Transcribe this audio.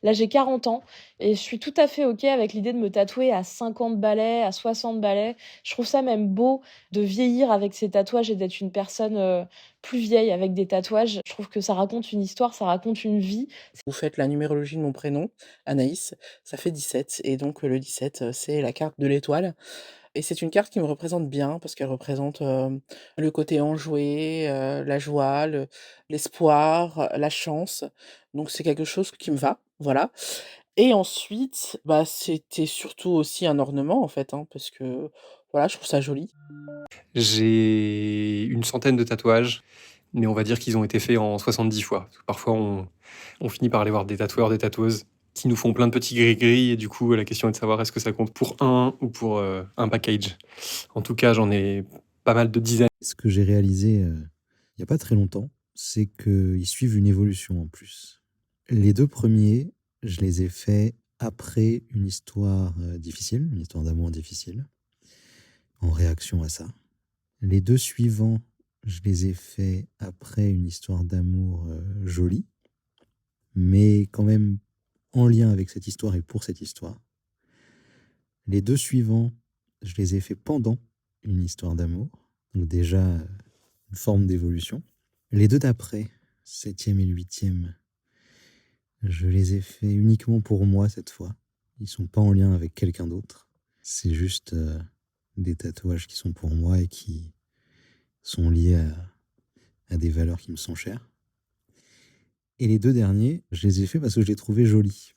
Là, j'ai 40 ans et je suis tout à fait OK avec l'idée de me tatouer à 50 balais, à 60 balais. Je trouve ça même beau de vieillir avec ses tatouages et d'être une personne, plus vieille avec des tatouages. Je trouve que ça raconte une histoire, ça raconte une vie. Vous faites la numérologie de mon prénom, Anaïs, ça fait 17 et donc le 17, c'est la carte de l'étoile et c'est une carte qui me représente bien parce qu'elle représente, le côté enjoué, la joie, l'espoir, la chance, donc c'est quelque chose qui me va, voilà et ensuite, bah, c'était surtout aussi un ornement en fait, hein, parce que, voilà, je trouve ça joli. J'ai une centaine de tatouages, mais on va dire qu'ils ont été faits en 70 fois. Parce que parfois, on finit par aller voir des tatoueurs, des tatoueuses qui nous font plein de petits gris-gris et du coup, la question est de savoir est-ce que ça compte pour un ou pour, un package. En tout cas, j'en ai pas mal de dizaines. Ce que j'ai réalisé, il y a pas très longtemps, c'est qu'ils suivent une évolution en plus. Les 2 premiers, je les ai faits après une histoire, difficile, une histoire d'amour difficile, en réaction à ça. Les 2 suivants, je les ai faits après une histoire d'amour, jolie, mais quand même en lien avec cette histoire et pour cette histoire. Les 2 suivants, je les ai faits pendant une histoire d'amour, donc déjà, une forme d'évolution. Les 2 d'après, septième et le 8e, je les ai faits uniquement pour moi cette fois. Ils sont pas en lien avec quelqu'un d'autre. C'est juste, des tatouages qui sont pour moi et qui sont liés à des valeurs qui me sont chères. Et les 2 derniers, je les ai faits parce que je les trouvais jolis.